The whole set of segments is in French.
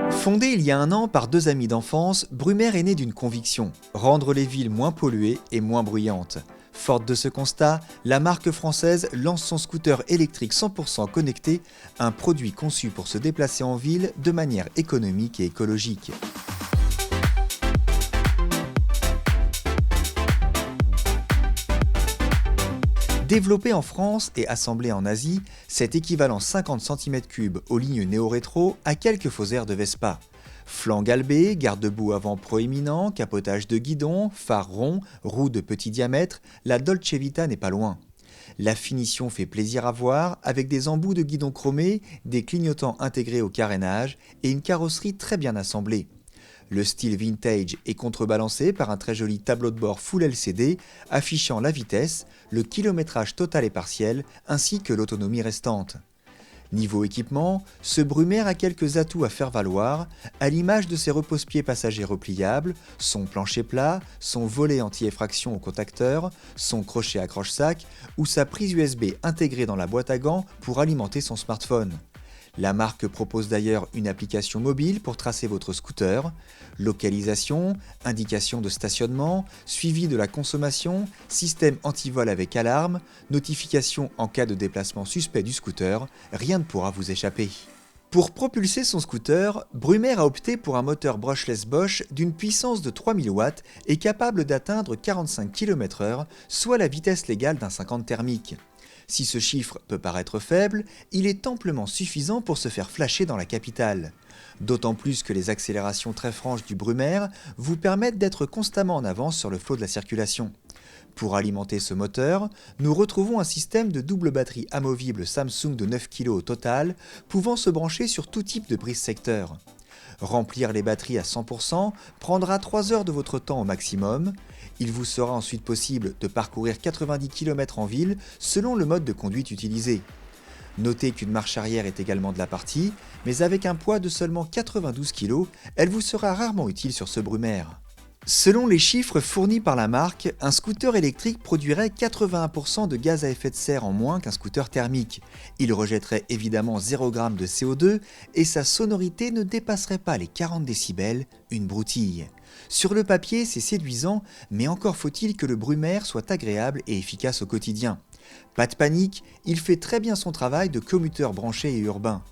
Fondée il y a un an par deux amis d'enfance, Brumaire est née d'une conviction, rendre les villes moins polluées et moins bruyantes. Forte de ce constat, la marque française lance son scooter électrique 100% connecté, un produit conçu pour se déplacer en ville de manière économique et écologique. Développé en France et assemblé en Asie, cet équivalent 50 cm3 aux lignes néo-rétro a quelques faux airs de Vespa. Flanc galbé, garde-boue avant proéminent, capotage de guidon, phare rond, roue de petit diamètre, la Dolce Vita n'est pas loin. La finition fait plaisir à voir avec des embouts de guidon chromés, des clignotants intégrés au carénage et une carrosserie très bien assemblée. Le style vintage est contrebalancé par un très joli tableau de bord Full LCD affichant la vitesse, le kilométrage total et partiel ainsi que l'autonomie restante. Niveau équipement, ce Brumaire a quelques atouts à faire valoir, à l'image de ses repose-pieds passagers repliables, son plancher plat, son volet anti-effraction au contacteur, son crochet accroche-sac ou sa prise USB intégrée dans la boîte à gants pour alimenter son smartphone. La marque propose d'ailleurs une application mobile pour tracer votre scooter, localisation, indication de stationnement, suivi de la consommation, système anti-vol avec alarme, notification en cas de déplacement suspect du scooter, rien ne pourra vous échapper. Pour propulser son scooter, Brumaire a opté pour un moteur brushless Bosch d'une puissance de 3000 watts et capable d'atteindre 45 km/h, soit la vitesse légale d'un 50 thermique. Si ce chiffre peut paraître faible, il est amplement suffisant pour se faire flasher dans la capitale. D'autant plus que les accélérations très franches du Brumaire vous permettent d'être constamment en avance sur le flot de la circulation. Pour alimenter ce moteur, nous retrouvons un système de double batterie amovible Samsung de 9 kg au total, pouvant se brancher sur tout type de brise-secteur. Remplir les batteries à 100% prendra 3 heures de votre temps au maximum. Il vous sera ensuite possible de parcourir 90 km en ville selon le mode de conduite utilisé. Notez qu'une marche arrière est également de la partie, mais avec un poids de seulement 92 kg, elle vous sera rarement utile sur ce Brumaire. Selon les chiffres fournis par la marque, un scooter électrique produirait 81% de gaz à effet de serre en moins qu'un scooter thermique. Il rejetterait évidemment 0 g de CO2 et sa sonorité ne dépasserait pas les 40 décibels, une broutille. Sur le papier, c'est séduisant, mais encore faut-il que le Brumaire soit agréable et efficace au quotidien. Pas de panique, il fait très bien son travail de commuteur branché et urbain.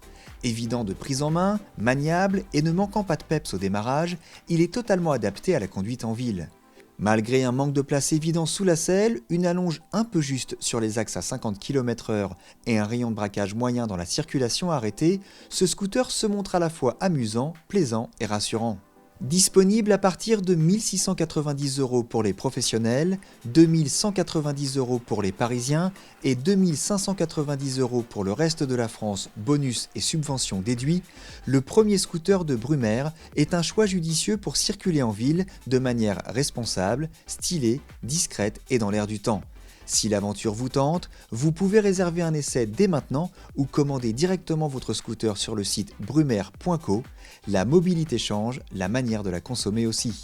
Évident de prise en main, maniable et ne manquant pas de peps au démarrage, il est totalement adapté à la conduite en ville. Malgré un manque de place évident sous la selle, une allonge un peu juste sur les axes à 50 km/h et un rayon de braquage moyen dans la circulation arrêtée, ce scooter se montre à la fois amusant, plaisant et rassurant. Disponible à partir de 1 690 € pour les professionnels, 2 190 € pour les parisiens et 2 590 € pour le reste de la France, bonus et subventions déduits, le premier scooter de Brumaire est un choix judicieux pour circuler en ville de manière responsable, stylée, discrète et dans l'air du temps. Si l'aventure vous tente, vous pouvez réserver un essai dès maintenant ou commander directement votre scooter sur le site brumaire.co. La mobilité change, la manière de la consommer aussi.